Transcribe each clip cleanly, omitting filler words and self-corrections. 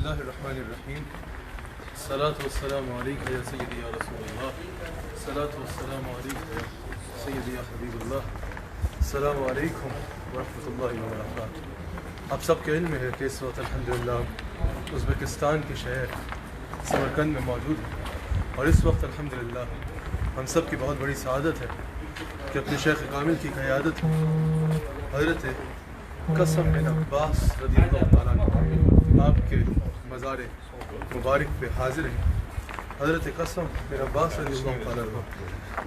बिस्मिल्लाहिर्रहमानिर्रहीम सलातु वस्सलामु अलैका या सय्यदी या रसूलल्लाह सलातु वस्सलामु अलैका या सय्यदी या हबीबल्लाह अस्सलामु अलैकुम व रहमतुल्लाहि व बरकातुहू। आप सबके इल्म में है कि इस वक्त अल्हम्दुलिल्लाह उज़्बेकिस्तान के शहर समरकंद में मौजूद है और इस वक्त अल्हम्दुलिल्लाह हम सब की बहुत बड़ी सआदत है कि अपने शेख कामिल की क़यादत में हज़रत कसम बिन अब्बास रज़ियल्लाहु तआला अन्हु आपके मज़ार मुबारक पे हाजिर हैं। हज़रत कसम बिन अब्बास रज़ियल्लाहु तआला अन्हु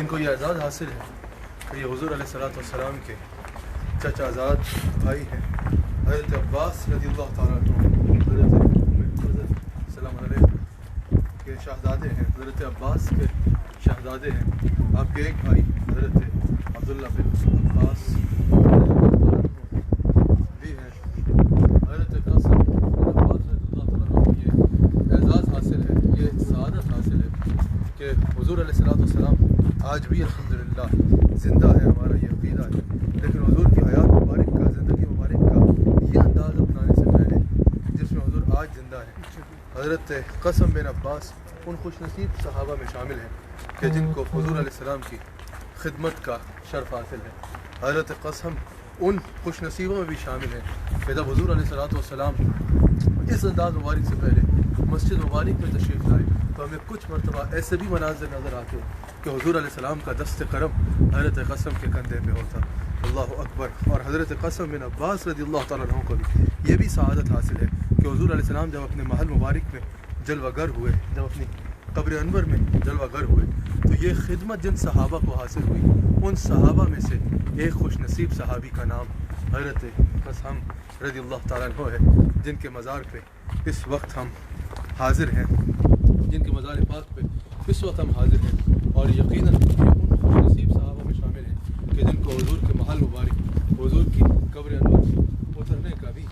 इनको ये एज़ाज़ हासिल है कि ये हुज़ूर अलैहिस्सलातु वस्सलाम के चचाज़ाद भाई हैं। हज़रत अब्बास रज़ियल्लाहु तआला अन्हु हज़रत सलाम अलैहि के शहज़ादे हैं। हज़रत अब्बास के शहज़ादे हैं। आपके एक भाई हज़रत अब्दुल्ला बिन अब्बास भी हैं। हज़रत कसम ये सआदत हासिल है कि हुज़ूर अलैहिस्सलातु वस्सलाम आज भी अल्हम्दुलिल्लाह ज़िंदा है। हमारा ये अक़ीदा है, लेकिन हुज़ूर की हयात मुबारक का, ज़िंदगी मुबारक का ये अंदाज़ अपनाने से पहले जिसमें हुज़ूर आज ज़िंदा है, हज़रत कसम बिन अब्बास उन खुशनसीब सहाबा में शामिल हैं कि जिनको हुज़ूर अलैहिस्सलाम की खिदमत का शर्फ हासिल है। हज़रत कसम उन खुशनसीबों में भी शामिल हैं कि जब हुज़ूर अलैहिस्सलातु वस्सलाम इस अंदाज़ मुबारक से पहले मस्जिद मुबारक में तशरीफ़ लाए तो हमें कुछ मरतबा ऐसे भी मनाज़िर नज़र आते हैं कि हुज़ूर अलैहिस्सलाम का दस्त करम हज़रत कसम के कंधे पे होता। अल्लाह अकबर। और हज़रत कसम बिन अब्बास रज़ियल्लाहु तआला अन्हु को भी ये भी सआदत हासिल है कि हुज़ूर अलैहिस्सलाम जब अपने महल मुबारक में जलवागर हुए, जब अपनी कब्र अनवर में जलवागर हुए, तो ये खिदमत जिन सहाबा को हासिल हुई उन सहाबा में से एक खुशनसीब सहाबी का नाम हज़रत कसम रज़ियल्लाहु तआला अन्हु है, जिनके मज़ार पे इस वक्त हम हाजिर हैं, जिनके मज़ार पाक पे इस वक्त हम हाजिर हैं। और यकीनन ये उन खुशनसीब सहाबा में शामिल हैं कि जिनको हुज़ूर के महल मुबारक, हुज़ूर की कब्र अनवर में उतरने का भी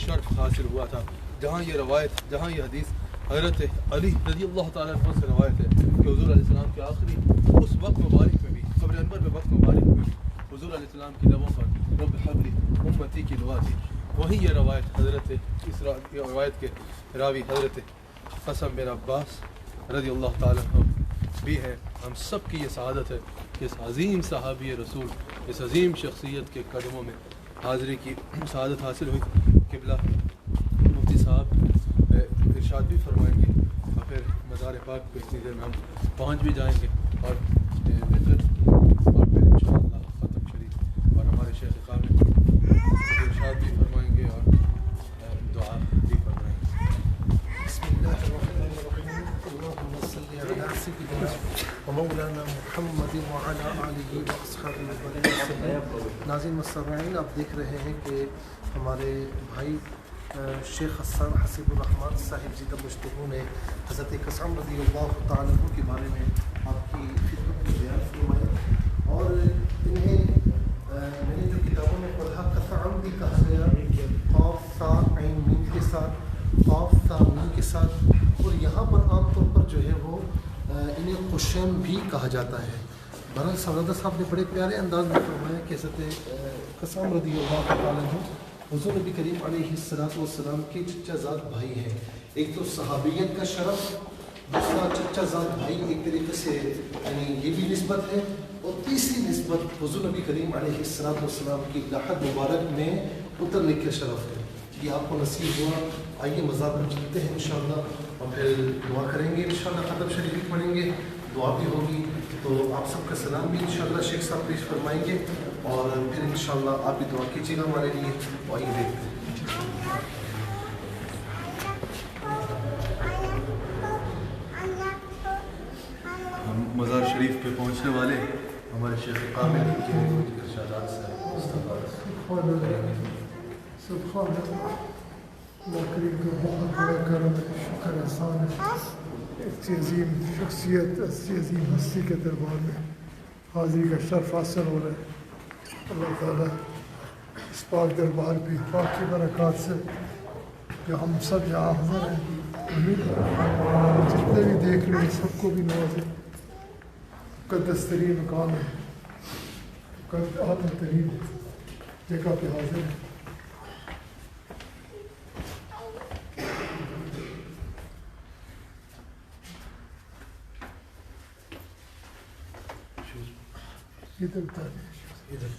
शर्फ हासिल हुआ था। जहाँ ये रवायत, जहाँ ये हदीस हज़रत अली रज़ियल्लाहु तआला अन्हु से रवायत है कि हुज़ूर अलैहिस्सलाम के आखिरी उस वक्त मुबारक में भी, कब्र अनवर में वक्त मुबारक में हुज़ूर अलैहिस्सलाम की लबों पर रब हब्ली उम्मती की दुआ थी। वहीं ये रवायत हज़रत इस रवायत के रावी हज़रत कसम बिन अब्बास रज़ियल्लाहु तआला अन्हु भी है। हम सब की ये सआदत है कि इस अज़ीम सहाबी रसूल, इस अज़ीम शख्सियत के कदमों में हाज़िरी की सआदत हासिल हुई। क़िबला मुफ्ती साहब इरशाद भी फरमाएंगे और फिर मज़ार पाक पे इतनी देर में हम पहुँच भी जाएंगे और ज़िक्र और फिर इंशाअल्लाह ख़त्म शरीफ और हमारे शेख कामिल इरशाद भी फरमाएंगे और दुआ भी फरमाएंगे। नाज़रीन मुस्तमीईन, आप देख रहे हैं कि हमारे भाई शेख हसन हसीबुर्रहमान साहिब जी का मुश्तबू ने हज़रत कसम रज़ियल्लाहु तआला अन्हु के बारे में आपकी खिदमत में बयान फरमाया। और इन्हें मैंने जो किताबों में पढ़ा क़तअन भी कहा गया, क़ाफ़ सा ऐन मीम के साथ, क़ाफ़ सा मीम के साथ, और यहाँ पर आमतौर पर जो है वो इन्हें खुशैम भी कहा जाता है। बहरहाल सौदा साहब ने बड़े प्यारे अंदाज में फरमाया कि हज़रत कसम रज़ियल्लाहु तआला अन्हु हुज़ूर नबी करीम अलैहिस्सलातु वस्सलाम के चचाज़ाद भाई हैं। एक तो सहाबियत का शरफ़, दूसरा चचाज़ाद भाई, एक तरीके से यानी ये भी निस्बत है, और तीसरी निस्बत हुज़ूर नबी करीम अलैहिस्सलातु वस्सलाम की लहद मुबारक में उतरने का शरफ़ है। ये आपको नसीब हुआ। आइए मज़ार पर चलते हैं इंशाअल्लाह और फिर दुआ करेंगे इंशाअल्लाह, ख़त्म शरीफ पढ़ेंगे, दुआ भी होगी। तो आप सबका सलाम भी इंशाअल्लाह शेख साहब पेश फरमाएंगे और फिर इंशाअल्लाह आप भी दुआ कीजिएगा हमारे लिए। आइए देखते हैं। हम मज़ार शरीफ पे पहुँचने वाले हमारे शेख कामिल के इरशादात से करीम का बहुत बड़ा करम है, शुक्र एहसान है। इतनी अजीम शख्सियत, ऐसी अजीम हस्ती के दरबार में हाज़िरी का शर्फ हासिल हो रहा है। अल्लाह ताला इस पाक दरबार की पाक की बरक़ात से जो हम सब यहाँ हाज़िर हैं, उम्मीद जितने भी देख लें सबको भी नवाजे। मुक़द्दस तरीन मकाम है, आला तरीन जगह पे हाज़िर है। इधर उतारिए इधर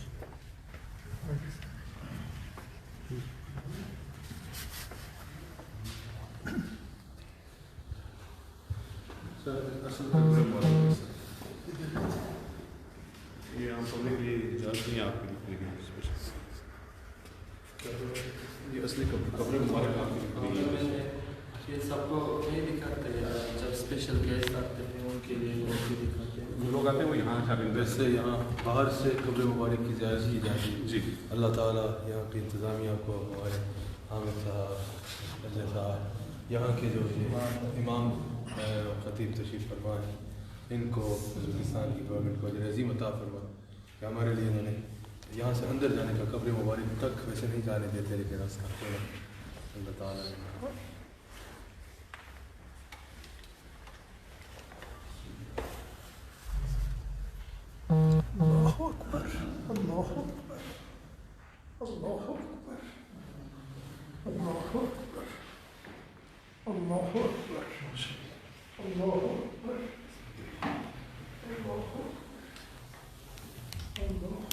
ये हम पब्लिकली इजाज़त नहीं है आपके लिखने की ये असली कब्र मुबारक आपकी लिखनी है। ये सबको नहीं दिखाते यार, जब स्पेशल गेस्ट आते हैं उनके लिए उनकी दिखाते हैं। जो लोग आते हैं वो यहाँ शामिल वैसे यहाँ बाहर से कब्र मुबारक की ज़ियारत की जाती है। जी अल्लाह ताला यहाँ की इंतज़ामिया को, हमारे हामिद साहब, अजय साहब, यहाँ के जो ये इमाम ख़तीब तशरीफ़ फरमान हैं, इनको उज़्बेकिस्तान की गवर्नमेंट को अज़ीम अता फरमा कि हमारे लिए इन्होंने यहाँ से अंदर जाने का, कब्र मुबारक तक वैसे नहीं जाने देते, लेकिन रास्ता खोला अल्लाह ताला ने। अल्लाहु अकबर, अल्लाहु अकबर, अल्लाहु अकबर, अल्लाहु अकबर, अल्लाहु अकबर, अल्लाहु अकबर, अल्लाहु अल्लाहु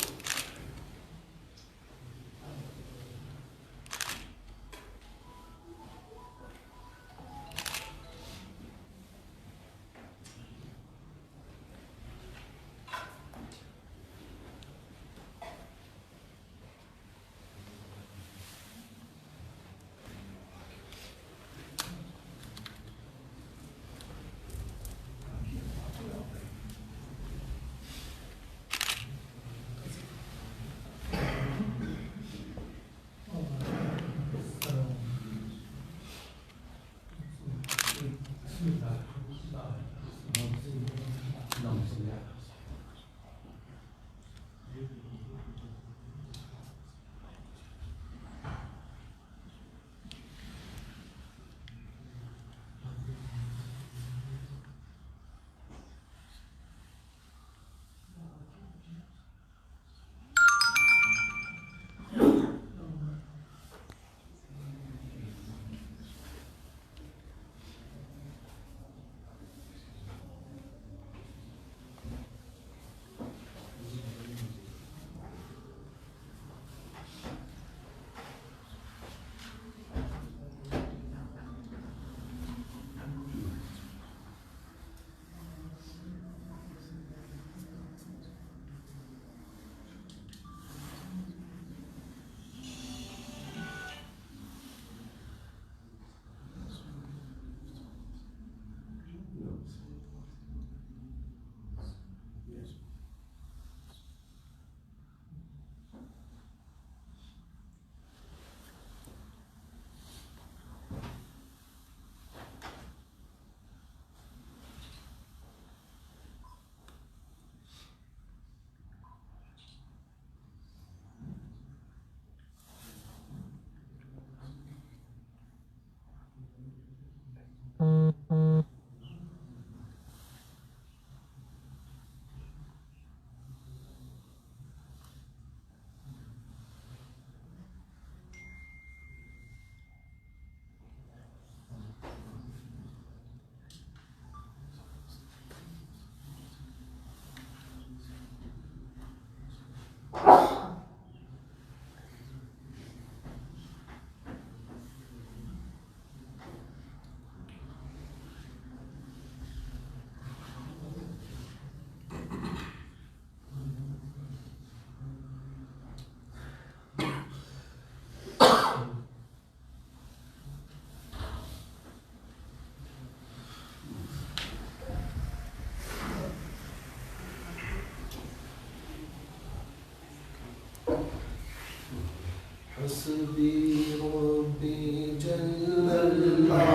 हस्बी रब्बी जल्लल्लाह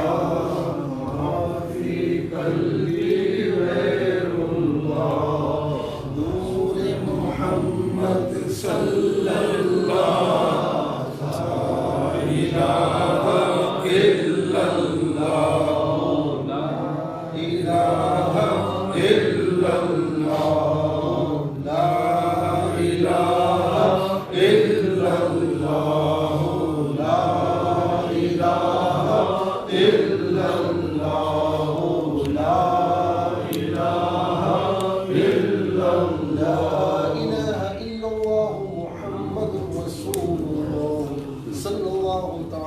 माफी कल्बी गैरुल्लाह नूर मुहम्मद सल्लल्लाह ला इलाहा इल्लल्लाह ला इलाहा इल्लल्लाह ला इलाहा इल्लल्लाह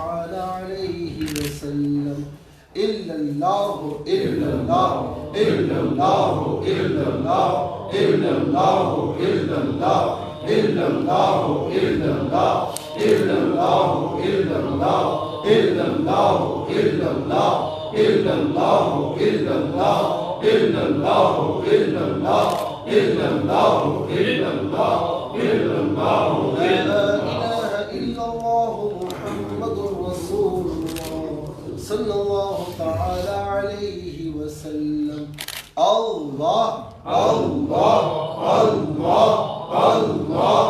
تعالى عليه وسلم إلا الله إلا الله إلا الله إلا الله إلا الله إلا الله إلا الله إلا الله إلا الله إلا الله إلا الله إلا الله إلا الله إلا الله إلا الله إلا الله إلا الله إلا الله إلا الله لا إله إلا الله محمد رسول الله صلى الله تعالى عليه وسلم الله الله الله الله الله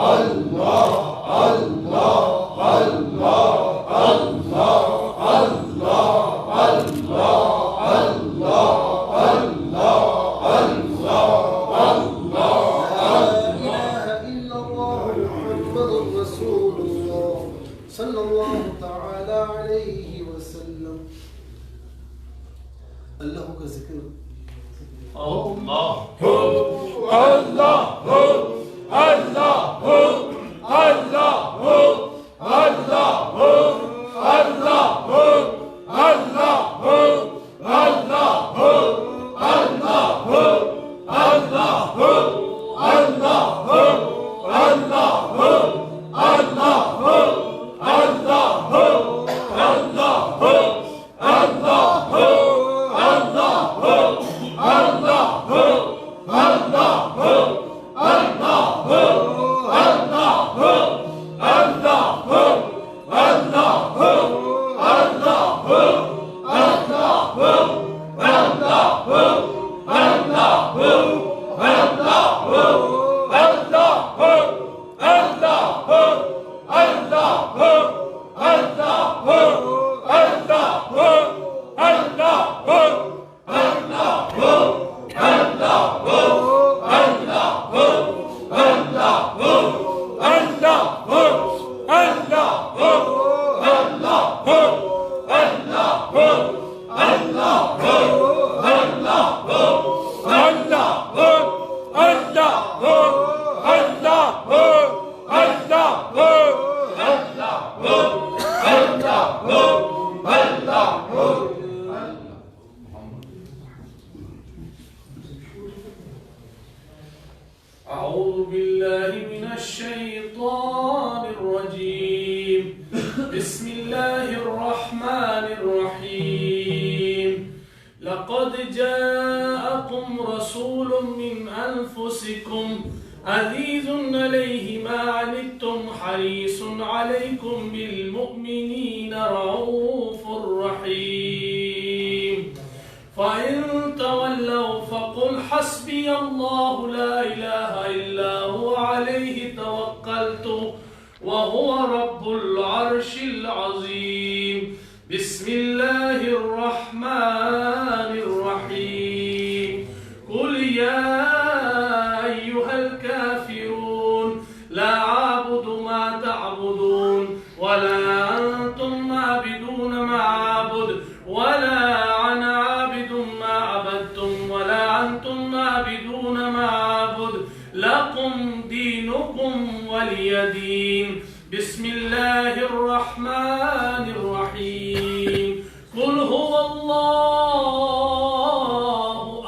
الله الله الله صلى الله تعالى عليه وسلم الله का जिक्र Allah Allah Allah Allah Allah أعوذ بالله من الشيطان الرجيم بسم الله الرحمن الرحيم لقد جاءكم رسول من أنفسكم عزيز عليه ما عنتم حريص عليكم بالمؤمنين رؤوف رحيم فإن تولوا فقل حسبي الله لا إله إلا هو عليه توكلت وهو رب العرش العظيم بسم الله الرحمن الرحيم قل يا أيها الكافرون لا أعبد ما تعبدون ولا أنتم عابدون ما أعبد ولا أنا عابد ما عبدتم ولا أنتم عابدون ما أعبد لكم دينكم ولي دين بسم الله الرحمن الرحيم قل هو الله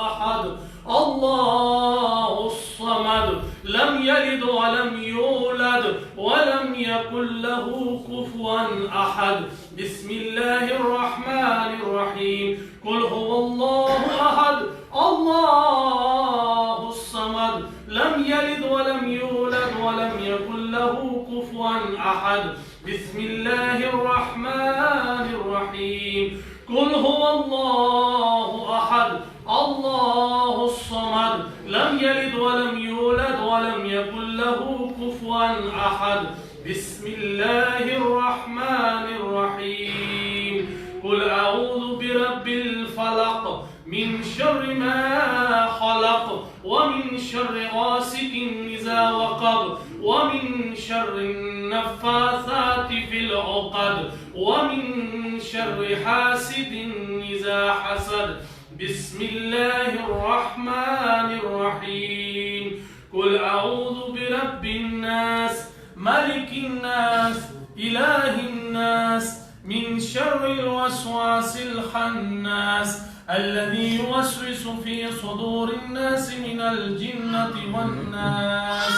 أحد الله الصمد لم يلد ولم يولد ولم يكن له كفوا أحد بسم الله الرحمن الرحيم قل هو الله أحد الله الصمد لم يلد ولم يولد ولم يكن له كفوا أحد بسم الله الرحمن الرحيم قل هو الله أحد الله الصمد لم يلد ولم يولد ولم يكن له كفوا أحد بسم الله الرحمن الرحيم قل أعوذ برب الفلق من شر ما خلق ومن شر غاسق إذا وقب ومن شر النفاثات في العقد ومن شر حاسد إذا حسد بسم الله الرحمن الرحيم قل أعوذ برب الناس ملك الناس إله الناس من شر الوسواس الخناس الذي يوسوس في صدور الناس من الجنة والناس.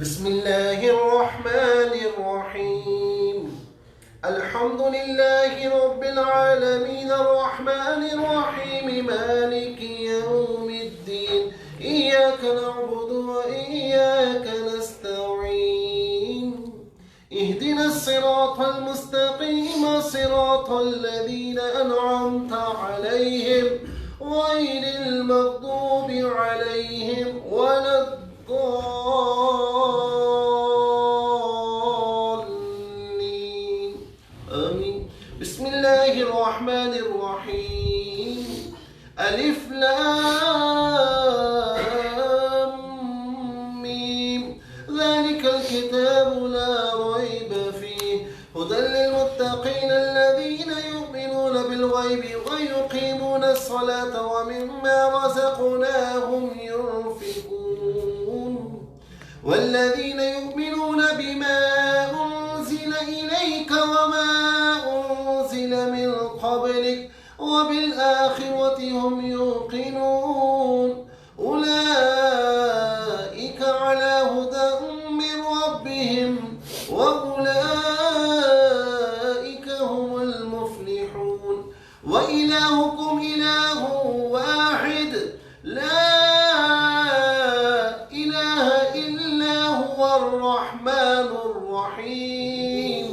بسم الله الرحمن الرحيم. الحمد لله رب العالمين الرحمن الرحيم مالك يوم الدين إياك نعبد وإياك نستعين اهدنا الصراط المستقيم صراط الذين أنعمت عليهم غير المغضوب عليهم ولا الضالين آمين. بسم الله الرحمن الرحيم. ألف لام ميم ذلك الكتاب لا ريب فيه هدى للمتقين الذين يؤمنون بالغيب ويقيمون الصلاة ومما رزقناهم ينفقون والذين يؤمنون بما أنزل إليك وما أنزل من قبلك وبالآخرة هم يوقنون أولئك على هدى من ربهم وأولئك هم المفلحون. وإلهكم إله واحد لا إله إلا هو الرحمن الرحيم.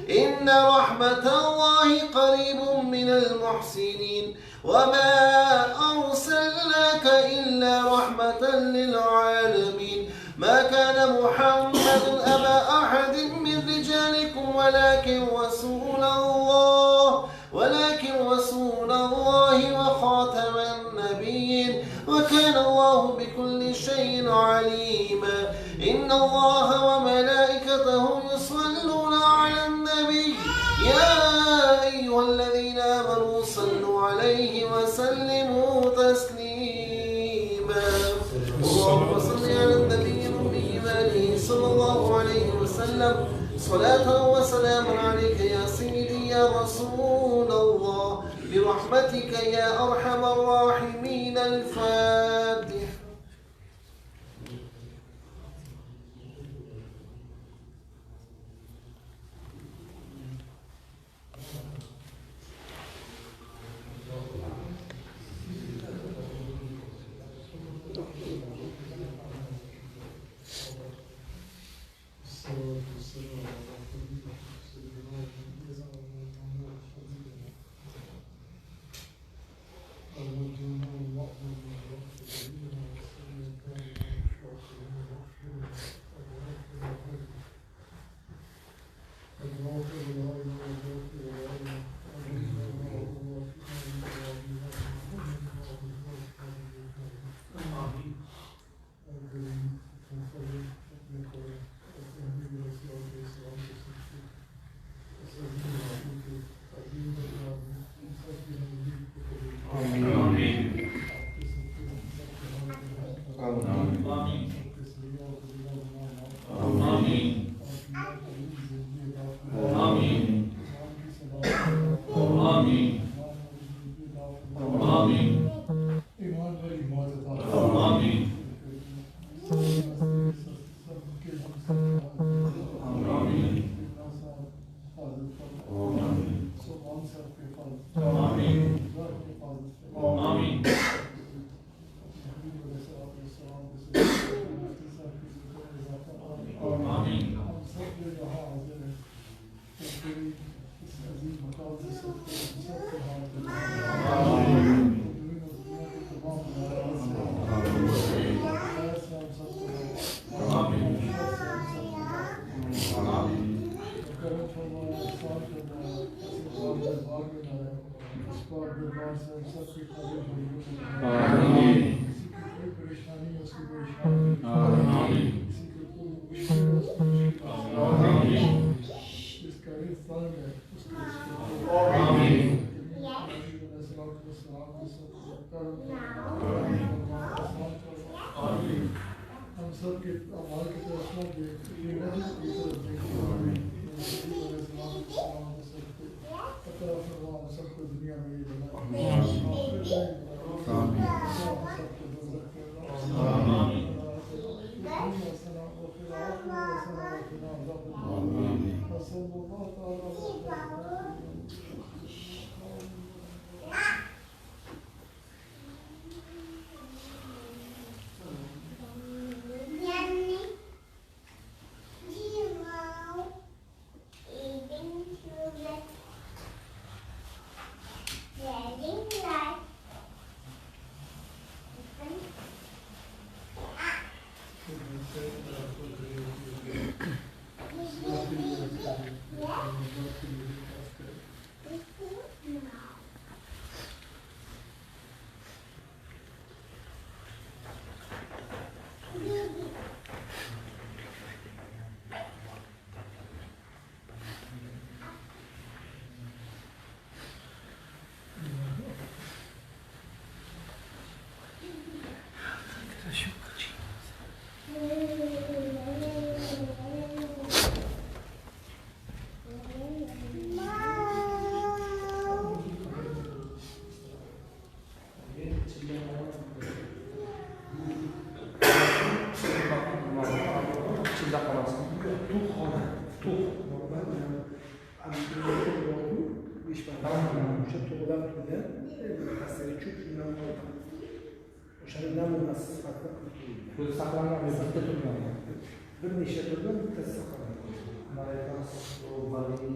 إن رحمة الله قريب من المحسنين وما أرسلناك إلا رحمة للعالمين. ما كان محمد أبا أحد من رجالكم ولكن رسول الله وخاتم النبيين وكان الله بكل شيء عليما. إن الله وملائكته يصلون على النبي يا أيها الذين آمنوا صلوا عليه وسلموا تسليما. اللهم صل على النبي الأمي وآله صلى الله عليه وسلم صلاة وسلام عليك يا سيدي يا رسول الله برحمتك يا أرحم الراحمين. الفاتح. सब के अमाल की तरफ ना देख, ये नहीं की तरफ देख, सबको दुनिया में ये बना bir necha turdan bittasi saqlanadi. Malaikamiz o baliy